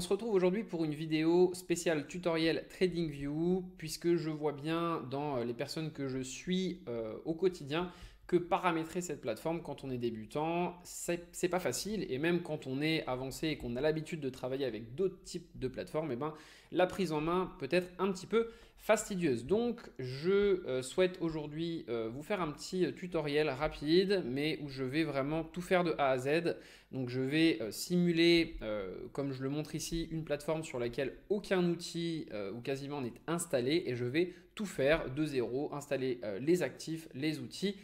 on se retrouve aujourd'hui pour une vidéo spéciale tutoriel TradingView puisque je vois bien dans les personnes que je suis au quotidien que paramétrer cette plateforme quand on est débutant, c'est pas facile et même quand on est avancé et qu'on a l'habitude de travailler avec d'autres types de plateformes, la prise en main peut être un petit peu fastidieuse. Donc je souhaite aujourd'hui vous faire un petit tutoriel rapide mais où je vais vraiment tout faire de A à Z. Donc je vais simuler, comme je le montre ici, une plateforme sur laquelle aucun outil ou quasiment n'est installé et je vais tout faire de zéro, installer les actifs, les outils,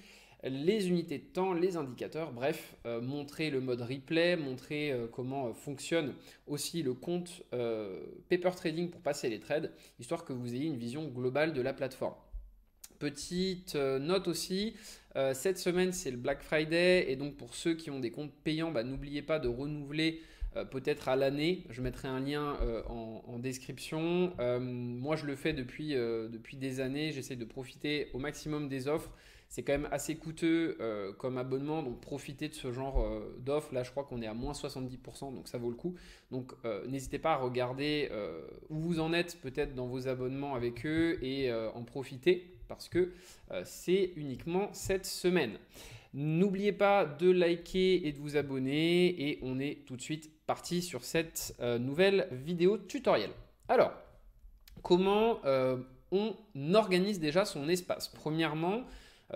les unités de temps, les indicateurs, bref, montrer le mode replay, montrer comment fonctionne aussi le compte Paper Trading pour passer les trades, histoire que vous ayez une vision globale de la plateforme. Petite note aussi, cette semaine c'est le Black Friday et donc pour ceux qui ont des comptes payants, n'oubliez pas de renouveler peut-être à l'année. Je mettrai un lien en description. Moi je le fais depuis des années, j'essaie de profiter au maximum des offres. C'est quand même assez coûteux comme abonnement, donc profitez de ce genre d'offres. Là, je crois qu'on est à moins 70%, donc ça vaut le coup. Donc, n'hésitez pas à regarder où vous en êtes peut-être dans vos abonnements avec eux et en profiter parce que c'est uniquement cette semaine. N'oubliez pas de liker et de vous abonner et on est tout de suite parti sur cette nouvelle vidéo tutoriel. Alors, comment on organise déjà son espace? Premièrement,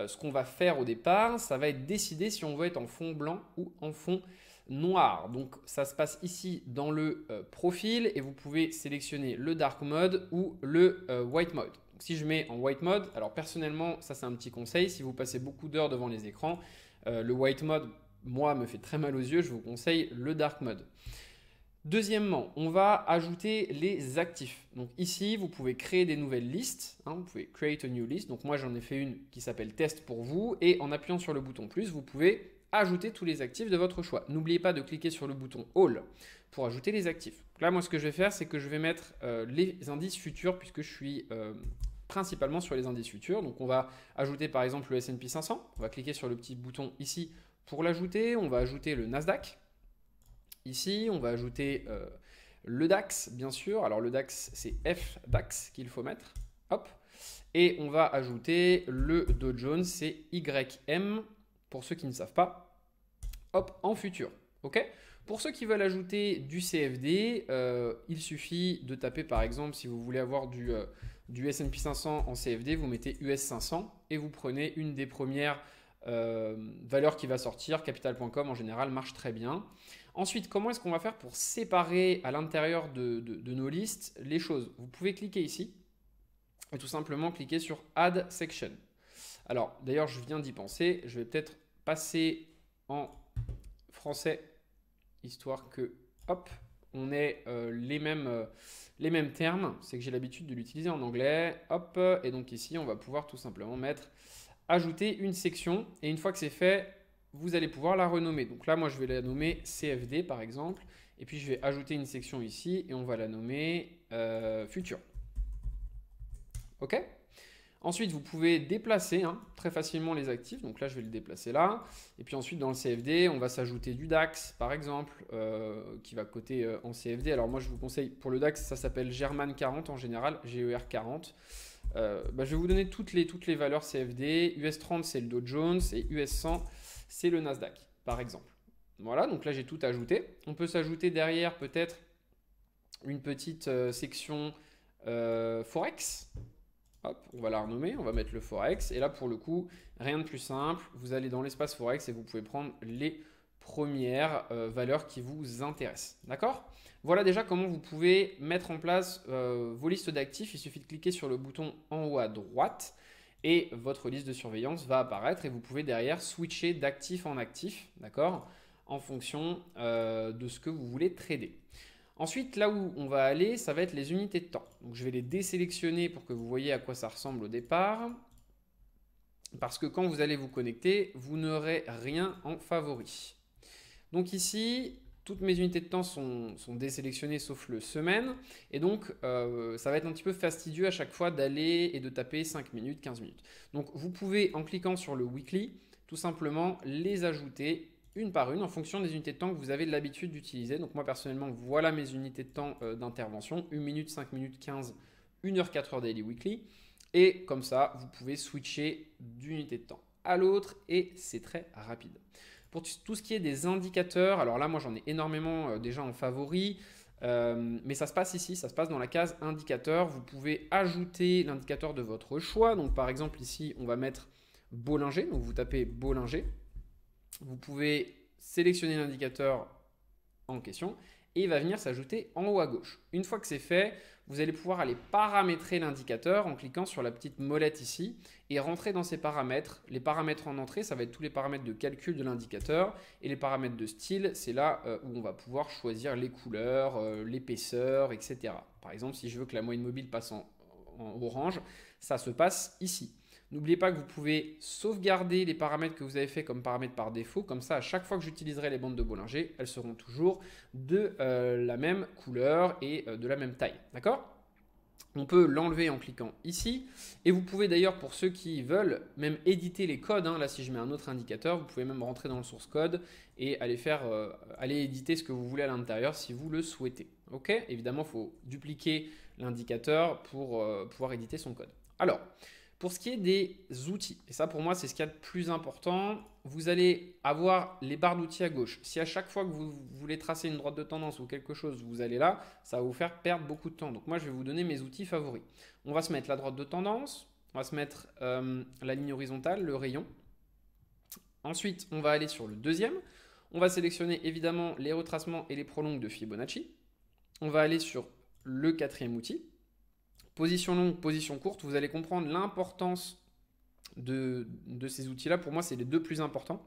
ce qu'on va faire au départ, ça va être décider si on veut être en fond blanc ou en fond noir. Donc ça se passe ici dans le profil et vous pouvez sélectionner le dark mode ou le white mode. Donc, si je mets en white mode, alors personnellement, ça c'est un petit conseil, si vous passez beaucoup d'heures devant les écrans, le white mode, moi, me fait très mal aux yeux, je vous conseille le dark mode. Deuxièmement, on va ajouter les actifs. Donc ici, vous pouvez créer des nouvelles listes. Vous pouvez create a new list. Donc moi, j'en ai fait une qui s'appelle test pour vous. Et en appuyant sur le bouton plus, vous pouvez ajouter tous les actifs de votre choix. N'oubliez pas de cliquer sur le bouton all pour ajouter les actifs. Donc là, moi, ce que je vais faire, c'est que je vais mettre les indices futurs puisque je suis principalement sur les indices futurs. Donc on va ajouter par exemple le S&P 500. On va cliquer sur le petit bouton ici pour l'ajouter. On va ajouter le Nasdaq. Ici, on va ajouter le DAX, bien sûr. Alors, le DAX, c'est FDAX qu'il faut mettre. Hop. Et on va ajouter le Dow Jones, c'est YM, pour ceux qui ne savent pas. Hop, en futur. OK? Pour ceux qui veulent ajouter du CFD, il suffit de taper, par exemple, si vous voulez avoir du S&P 500 en CFD, vous mettez US 500 et vous prenez une des premières valeurs qui va sortir. Capital.com, en général, marche très bien. Ensuite, comment est-ce qu'on va faire pour séparer à l'intérieur de nos listes les choses? Vous pouvez cliquer ici et tout simplement cliquer sur Add Section. Alors, d'ailleurs, je viens d'y penser. Je vais peut-être passer en français, histoire que, hop, on ait les mêmes termes. C'est que j'ai l'habitude de l'utiliser en anglais. Hop, et donc ici, on va pouvoir tout simplement mettre ajouter une section. Et une fois que c'est fait, vous allez pouvoir la renommer. Donc là, moi, je vais la nommer CFD, par exemple. Et puis, je vais ajouter une section ici et on va la nommer Futur. OK? Ensuite, vous pouvez déplacer très facilement les actifs. Donc là, je vais le déplacer là. Et puis ensuite, dans le CFD, on va s'ajouter du DAX, par exemple, qui va coter en CFD. Alors moi, je vous conseille, pour le DAX, ça s'appelle German 40 en général, GER 40. Je vais vous donner toutes les valeurs CFD. US 30, c'est le Dow Jones et US 100, c'est le Nasdaq, par exemple. Voilà, donc là, j'ai tout ajouté. On peut s'ajouter derrière peut-être une petite section Forex. Hop, on va la renommer, on va mettre le Forex. Et là, pour le coup, rien de plus simple. Vous allez dans l'espace Forex et vous pouvez prendre les premières valeurs qui vous intéressent. D'accord? Voilà déjà comment vous pouvez mettre en place vos listes d'actifs. Il suffit de cliquer sur le bouton en haut à droite et votre liste de surveillance va apparaître et vous pouvez derrière switcher d'actif en actif, d'accord, en fonction de ce que vous voulez trader. Ensuite, là où on va aller, ça va être les unités de temps. Donc, je vais les désélectionner pour que vous voyez à quoi ça ressemble au départ. Parce que quand vous allez vous connecter, vous n'aurez rien en favori. Donc ici, toutes mes unités de temps sont désélectionnées sauf le semaine. Et donc, ça va être un petit peu fastidieux à chaque fois d'aller et de taper 5 minutes, 15 minutes. Donc, vous pouvez, en cliquant sur le weekly, tout simplement les ajouter une par une en fonction des unités de temps que vous avez l'habitude d'utiliser. Donc moi personnellement, voilà mes unités de temps d'intervention, 1 minute, 5 minutes, 15, 1 heure, 4 heures daily weekly. Et comme ça, vous pouvez switcher d'unité de temps à l'autre et c'est très rapide. Pour tout ce qui est des indicateurs, alors là moi j'en ai énormément déjà en favori. Mais ça se passe ici, ça se passe dans la case indicateur. Vous pouvez ajouter l'indicateur de votre choix. Donc par exemple ici, on va mettre Bollinger. Donc vous tapez Bollinger. Vous pouvez sélectionner l'indicateur en question et il va venir s'ajouter en haut à gauche. Une fois que c'est fait, vous allez pouvoir aller paramétrer l'indicateur en cliquant sur la petite molette ici et rentrer dans ces paramètres. Les paramètres en entrée, ça va être tous les paramètres de calcul de l'indicateur et les paramètres de style, c'est là où on va pouvoir choisir les couleurs, l'épaisseur, etc. Par exemple, si je veux que la moyenne mobile passe en orange, ça se passe ici. N'oubliez pas que vous pouvez sauvegarder les paramètres que vous avez fait comme paramètres par défaut. Comme ça, à chaque fois que j'utiliserai les bandes de Bollinger, elles seront toujours de la même couleur et de la même taille. D'accord ? On peut l'enlever en cliquant ici. Et vous pouvez d'ailleurs, pour ceux qui veulent, même éditer les codes. Là, si je mets un autre indicateur, vous pouvez même rentrer dans le source code et aller éditer ce que vous voulez à l'intérieur si vous le souhaitez. Ok ? Évidemment, il faut dupliquer l'indicateur pour pouvoir éditer son code. Alors, pour ce qui est des outils, et ça pour moi c'est ce qu'il y a de plus important, vous allez avoir les barres d'outils à gauche. Si à chaque fois que vous voulez tracer une droite de tendance ou quelque chose, vous allez là, ça va vous faire perdre beaucoup de temps. Donc moi je vais vous donner mes outils favoris. On va se mettre la droite de tendance, on va se mettre la ligne horizontale, le rayon. Ensuite on va aller sur le deuxième. On va sélectionner évidemment les retracements et les prolongues de Fibonacci. On va aller sur le quatrième outil. Position longue, position courte, vous allez comprendre l'importance de ces outils-là. Pour moi, c'est les deux plus importants.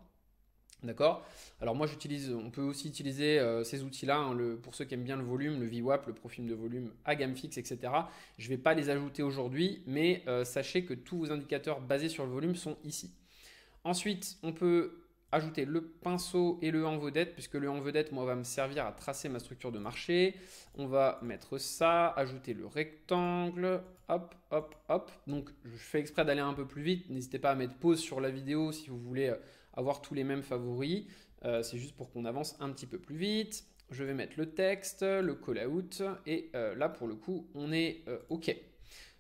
D'accord ? Alors moi, on peut aussi utiliser ces outils-là, pour ceux qui aiment bien le volume, le VWAP, le profil de volume à gamme fixe, etc. Je ne vais pas les ajouter aujourd'hui, mais sachez que tous vos indicateurs basés sur le volume sont ici. Ensuite, on peut ajouter le pinceau et le en vedette, puisque le en vedette, moi, va me servir à tracer ma structure de marché. On va mettre ça, ajouter le rectangle, hop, hop, hop. Donc, je fais exprès d'aller un peu plus vite. N'hésitez pas à mettre pause sur la vidéo si vous voulez avoir tous les mêmes favoris. C'est juste pour qu'on avance un petit peu plus vite. Je vais mettre le texte, le call-out, et là, pour le coup, on est OK.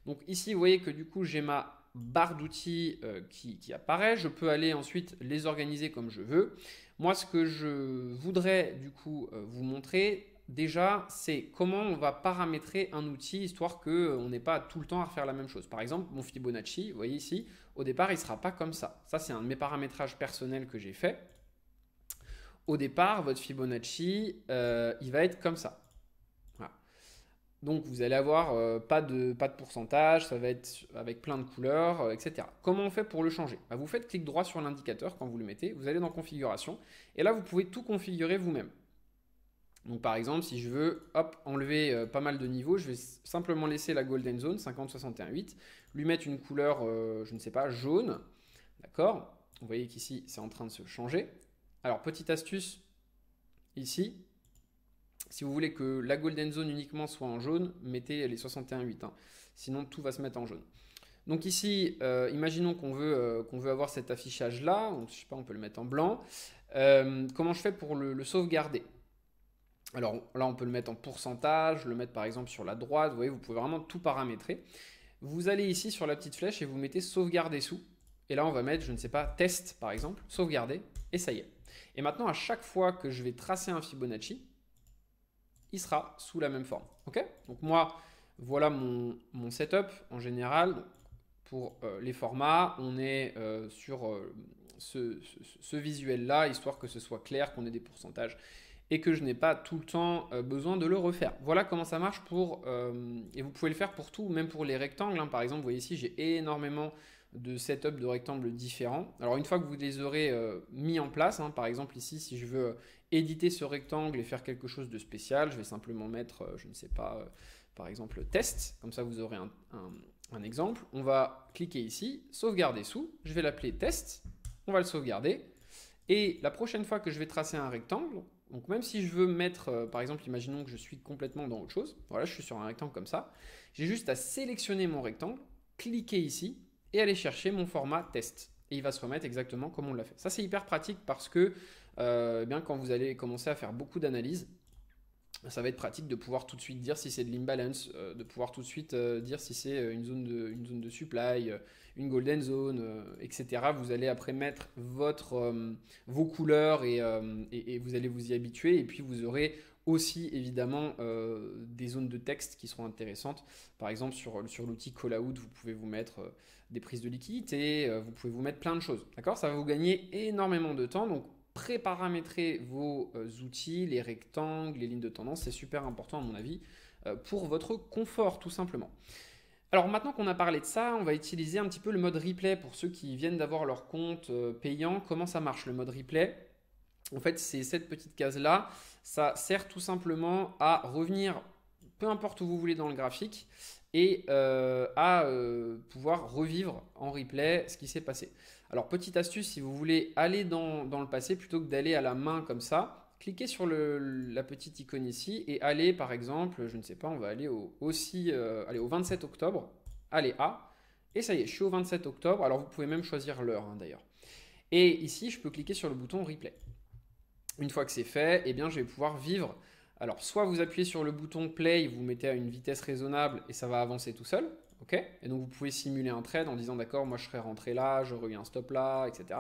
Donc ici, vous voyez que du coup, j'ai ma barre d'outils qui apparaît. Je peux aller ensuite les organiser comme je veux. Moi, ce que je voudrais du coup vous montrer déjà, c'est comment on va paramétrer un outil histoire qu'on n'ait pas tout le temps à refaire la même chose. Par exemple, mon Fibonacci, vous voyez ici, au départ, il ne sera pas comme ça. Ça, c'est un de mes paramétrages personnels que j'ai fait. Au départ, votre Fibonacci, il va être comme ça. Donc vous allez avoir pas de pourcentage, ça va être avec plein de couleurs, etc. Comment on fait pour le changer ? Vous faites clic droit sur l'indicateur quand vous le mettez, vous allez dans configuration, et là vous pouvez tout configurer vous-même. Donc par exemple, si je veux enlever pas mal de niveaux, je vais simplement laisser la Golden Zone 50-61-8, lui mettre une couleur, je ne sais pas, jaune, d'accord ? Vous voyez qu'ici c'est en train de se changer. Alors petite astuce, ici, si vous voulez que la Golden Zone uniquement soit en jaune, mettez les 61,8. Sinon, tout va se mettre en jaune. Donc ici, imaginons qu'on veut avoir cet affichage-là. Je ne sais pas, on peut le mettre en blanc. Comment je fais pour le sauvegarder ? Alors là, on peut le mettre en pourcentage, le mettre par exemple sur la droite. Vous voyez, vous pouvez vraiment tout paramétrer. Vous allez ici sur la petite flèche et vous mettez sauvegarder sous. Et là, on va mettre, je ne sais pas, test par exemple, sauvegarder. Et ça y est. Et maintenant, à chaque fois que je vais tracer un Fibonacci, il sera sous la même forme. Ok ? Donc moi, voilà mon setup en général. Pour les formats, on est sur ce visuel-là, histoire que ce soit clair, qu'on ait des pourcentages et que je n'ai pas tout le temps besoin de le refaire. Voilà comment ça marche et vous pouvez le faire pour tout, même pour les rectangles. Par exemple, vous voyez ici, j'ai énormément de setup de rectangles différents. Alors une fois que vous les aurez mis en place, par exemple ici, si je veux éditer ce rectangle et faire quelque chose de spécial, je vais simplement mettre, je ne sais pas, par exemple test, comme ça vous aurez un exemple. On va cliquer ici, sauvegarder sous, je vais l'appeler test, on va le sauvegarder, et la prochaine fois que je vais tracer un rectangle, donc même si je veux mettre, par exemple, imaginons que je suis complètement dans autre chose, voilà, je suis sur un rectangle comme ça, j'ai juste à sélectionner mon rectangle, cliquer ici, et aller chercher mon format test. et il va se remettre exactement comme on l'a fait. Ça, c'est hyper pratique parce que eh bien, quand vous allez commencer à faire beaucoup d'analyses, ça va être pratique de pouvoir tout de suite dire si c'est de l'imbalance, de pouvoir tout de suite dire si c'est une zone de supply, une golden zone, etc. Vous allez après mettre vos couleurs et vous allez vous y habituer. Et puis vous aurez aussi évidemment des zones de texte qui seront intéressantes. Par exemple sur l'outil Callout, vous pouvez vous mettre des prises de liquidité, vous pouvez vous mettre plein de choses. D'accord? Ça va vous gagner énormément de temps. Donc pré-paramétrer vos outils, les rectangles, les lignes de tendance, c'est super important à mon avis pour votre confort tout simplement. Alors maintenant qu'on a parlé de ça, on va utiliser un petit peu le mode replay pour ceux qui viennent d'avoir leur compte payant. Comment ça marche le mode replay? En fait, c'est cette petite case-là. Ça sert tout simplement à revenir, peu importe où vous voulez dans le graphique, et à pouvoir revivre en replay ce qui s'est passé. Alors, petite astuce, si vous voulez aller dans le passé, plutôt que d'aller à la main comme ça, cliquez sur la petite icône ici et allez, par exemple, je ne sais pas, on va aller allez, au 27 octobre. Allez, A. Et ça y est, je suis au 27 octobre. Alors, vous pouvez même choisir l'heure, hein, d'ailleurs. Et ici, je peux cliquer sur le bouton replay. Une fois que c'est fait, eh bien, je vais pouvoir vivre. Alors, soit vous appuyez sur le bouton play, vous mettez à une vitesse raisonnable et ça va avancer tout seul. Okay, et donc, vous pouvez simuler un trade en disant d'accord, moi je serais rentré là, j'aurais eu un stop là, etc.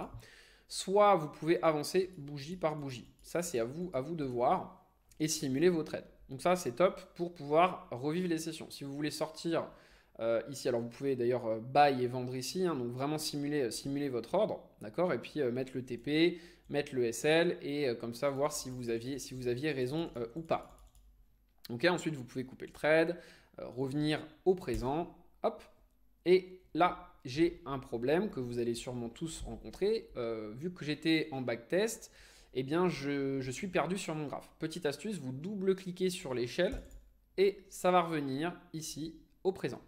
Soit vous pouvez avancer bougie par bougie. Ça, c'est à vous de voir et simuler vos trades. Donc, ça, c'est top pour pouvoir revivre les sessions. Si vous voulez sortir ici, alors vous pouvez d'ailleurs buy et vendre ici, hein, donc vraiment simuler votre ordre, d'accord, et puis mettre le TP, mettre le SL et comme ça voir si vous aviez raison ou pas. Ok, ensuite vous pouvez couper le trade, revenir au présent, hop, et là j'ai un problème que vous allez sûrement tous rencontrer, vu que j'étais en backtest, eh bien je suis perdu sur mon graphe. Petite astuce, vous double-cliquez sur l'échelle et ça va revenir ici au présent.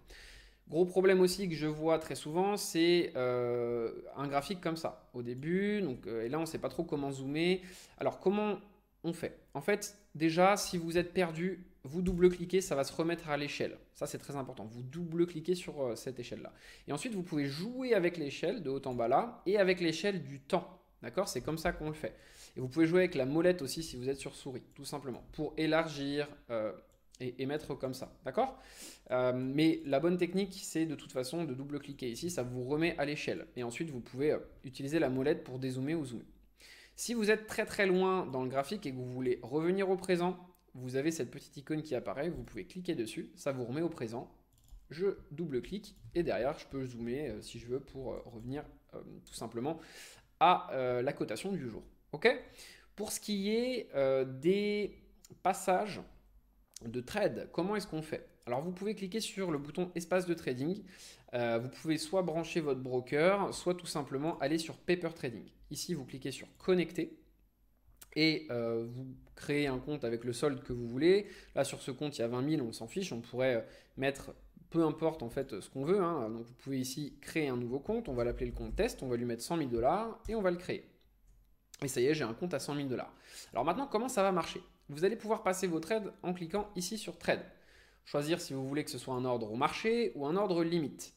Gros problème aussi que je vois très souvent, c'est un graphique comme ça au début. Donc, et là, on ne sait pas trop comment zoomer. Alors, comment on fait? En fait, déjà, si vous êtes perdu, vous double-cliquez, ça va se remettre à l'échelle. Ça, c'est très important. Vous double-cliquez sur cette échelle-là. Et ensuite, vous pouvez jouer avec l'échelle de haut en bas là et avec l'échelle du temps. D'accord? C'est comme ça qu'on le fait. Et vous pouvez jouer avec la molette aussi si vous êtes sur souris, tout simplement, pour élargir et mettre comme ça. D'accord? Mais la bonne technique, c'est de toute façon de double-cliquer ici, ça vous remet à l'échelle. Et ensuite, vous pouvez utiliser la molette pour dézoomer ou zoomer. Si vous êtes très très loin dans le graphique et que vous voulez revenir au présent, vous avez cette petite icône qui apparaît, vous pouvez cliquer dessus, ça vous remet au présent. Je double-clique et derrière, je peux zoomer si je veux pour revenir tout simplement à la cotation du jour. Ok? Pour ce qui est des passages de trade, comment est-ce qu'on fait? Alors vous pouvez cliquer sur le bouton espace de trading. Vous pouvez soit brancher votre broker, soit tout simplement aller sur Paper Trading. Ici, vous cliquez sur connecter et vous créez un compte avec le solde que vous voulez. Là, sur ce compte, il y a 20 000, on s'en fiche. On pourrait mettre peu importe en fait ce qu'on veut. Hein. Donc vous pouvez ici créer un nouveau compte. On va l'appeler le compte test. On va lui mettre 100 000 $ et on va le créer. Et ça y est, j'ai un compte à 100 000 $. Alors maintenant, comment ça va marcher? Vous allez pouvoir passer vos trades en cliquant ici sur Trade. Choisir si vous voulez que ce soit un ordre au marché ou un ordre limite.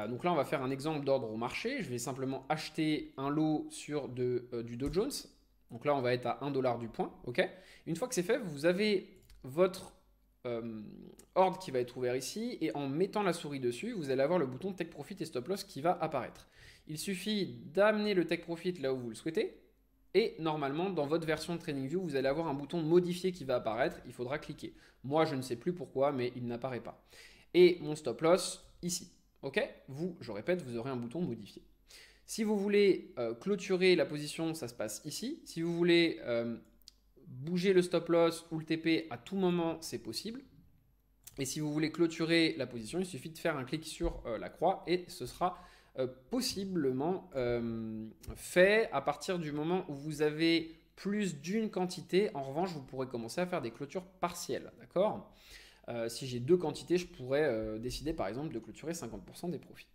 Donc là, on va faire un exemple d'ordre au marché. Je vais simplement acheter un lot sur du Dow Jones. Donc là, on va être à 1 $ du point. Okay, une fois que c'est fait, vous avez votre ordre qui va être ouvert ici. Et en mettant la souris dessus, vous allez avoir le bouton Take Profit et Stop Loss qui va apparaître. Il suffit d'amener le Take Profit là où vous le souhaitez. Et normalement, dans votre version de TradingView, vous allez avoir un bouton modifier qui va apparaître. Il faudra cliquer. Moi, je ne sais plus pourquoi, mais il n'apparaît pas. Et mon stop loss ici. Ok? Vous, je répète, vous aurez un bouton modifier. Si vous voulez clôturer la position, ça se passe ici. Si vous voulez bouger le stop loss ou le TP à tout moment, c'est possible. Et si vous voulez clôturer la position, il suffit de faire un clic sur la croix et ce sera possiblement fait à partir du moment où vous avez plus d'une quantité. En revanche, vous pourrez commencer à faire des clôtures partielles. D'accord? Si j'ai deux quantités, je pourrais décider par exemple de clôturer 50% des profits.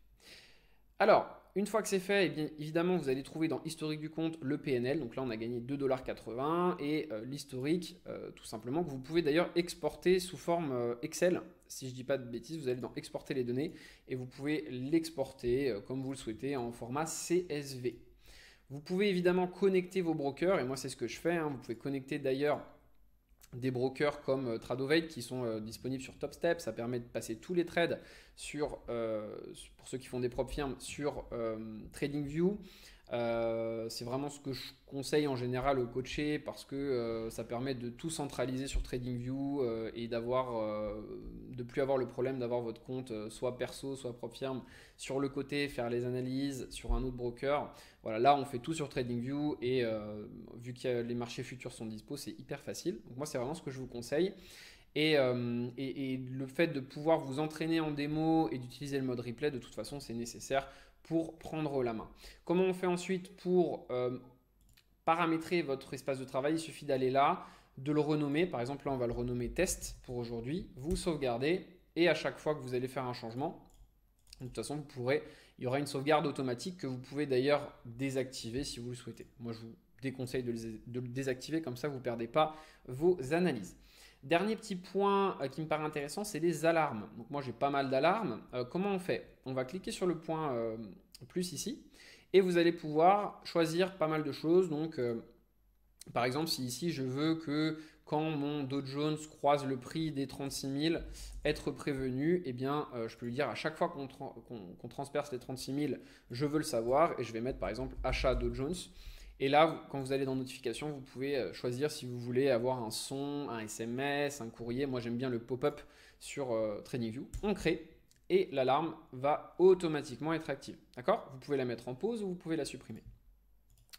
Alors, une fois que c'est fait, eh bien, évidemment, vous allez trouver dans historique du compte le PNL. Donc là, on a gagné 2,80 $ et l'historique, tout simplement, que vous pouvez d'ailleurs exporter sous forme Excel. Si je ne dis pas de bêtises, vous allez dans exporter les données et vous pouvez l'exporter comme vous le souhaitez en format CSV. Vous pouvez évidemment connecter vos brokers et moi, c'est ce que je fais, hein. Vous pouvez connecter d'ailleurs des brokers comme Tradovate qui sont disponibles sur TopStep. Ça permet de passer tous les trades pour ceux qui font des propres firmes sur TradingView. C'est vraiment ce que je conseille en général aux coachés parce que ça permet de tout centraliser sur TradingView et de plus avoir le problème d'avoir votre compte soit perso, soit propre firme sur le côté, faire les analyses sur un autre broker. Voilà, là on fait tout sur TradingView et vu que les marchés futurs sont dispo, c'est hyper facile. Donc moi c'est vraiment ce que je vous conseille. Et le fait de pouvoir vous entraîner en démo et d'utiliser le mode replay, de toute façon, c'est nécessaire pour prendre la main. Comment on fait ensuite pour paramétrer votre espace de travail? Il suffit d'aller là, de le renommer. Par exemple, là, on va le renommer test pour aujourd'hui. Vous sauvegardez et à chaque fois que vous allez faire un changement, de toute façon, il y aura une sauvegarde automatique que vous pouvez d'ailleurs désactiver si vous le souhaitez. Moi, je vous déconseille de le désactiver, comme ça, vous ne perdez pas vos analyses. Dernier petit point qui me paraît intéressant, c'est les alarmes. Donc moi, j'ai pas mal d'alarmes. Comment on fait? On va cliquer sur le point plus ici et vous allez pouvoir choisir pas mal de choses. Donc, par exemple, si ici, je veux que quand mon Dow Jones croise le prix des 36 000, être prévenu, eh bien, je peux lui dire à chaque fois qu'on transperce les 36 000, je veux le savoir et je vais mettre par exemple achat Dow Jones. Et là, quand vous allez dans notification, vous pouvez choisir si vous voulez avoir un son, un SMS, un courrier. Moi, j'aime bien le pop-up sur TradingView. On crée et l'alarme va automatiquement être active. D'accord? Vous pouvez la mettre en pause ou vous pouvez la supprimer.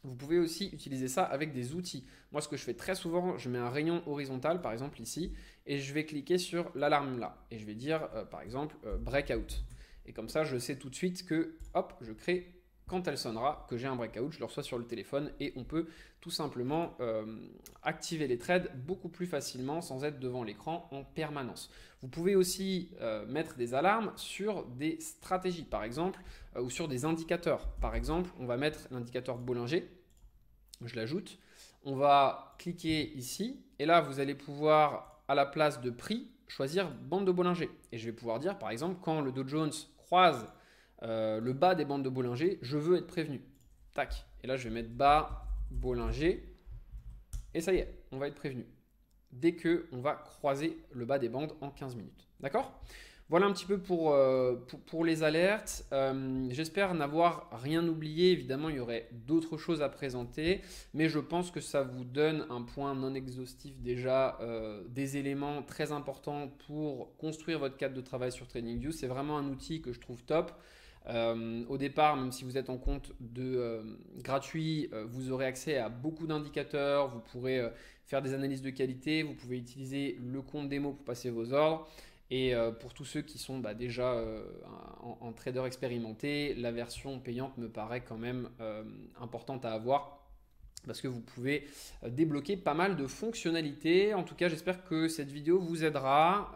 Vous pouvez aussi utiliser ça avec des outils. Moi, ce que je fais très souvent, je mets un rayon horizontal, par exemple ici, et je vais cliquer sur l'alarme là. Et je vais dire, par exemple, breakout. Et comme ça, je sais tout de suite que, hop, je crée quand elle sonnera, que j'ai un breakout, je le reçois sur le téléphone et on peut tout simplement activer les trades beaucoup plus facilement sans être devant l'écran en permanence. Vous pouvez aussi mettre des alarmes sur des stratégies par exemple ou sur des indicateurs. Par exemple, on va mettre l'indicateur Bollinger, je l'ajoute, on va cliquer ici et là vous allez pouvoir à la place de prix choisir bande de Bollinger et je vais pouvoir dire par exemple quand le Dow Jones croise le bas des bandes de Bollinger, je veux être prévenu. Tac. Et là, je vais mettre bas Bollinger. Et ça y est, on va être prévenu. Dès qu'on va croiser le bas des bandes en 15 minutes. D'accord? Voilà un petit peu pour les alertes. J'espère n'avoir rien oublié. Évidemment, il y aurait d'autres choses à présenter. Mais je pense que ça vous donne un point non exhaustif déjà, des éléments très importants pour construire votre cadre de travail sur TradingView. C'est vraiment un outil que je trouve top. Au départ, même si vous êtes en compte gratuit, vous aurez accès à beaucoup d'indicateurs, vous pourrez faire des analyses de qualité, vous pouvez utiliser le compte démo pour passer vos ordres. Et pour tous ceux qui sont déjà en trader expérimenté, la version payante me paraît quand même importante à avoir parce que vous pouvez débloquer pas mal de fonctionnalités. En tout cas, j'espère que cette vidéo vous aidera,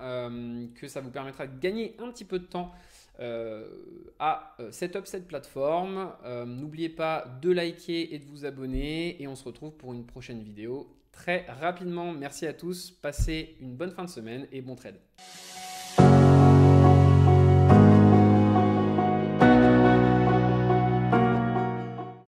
que ça vous permettra de gagner un petit peu de temps à setup cette plateforme. N'oubliez pas de liker et de vous abonner et on se retrouve pour une prochaine vidéo très rapidement. Merci à tous, passez une bonne fin de semaine et bon trade.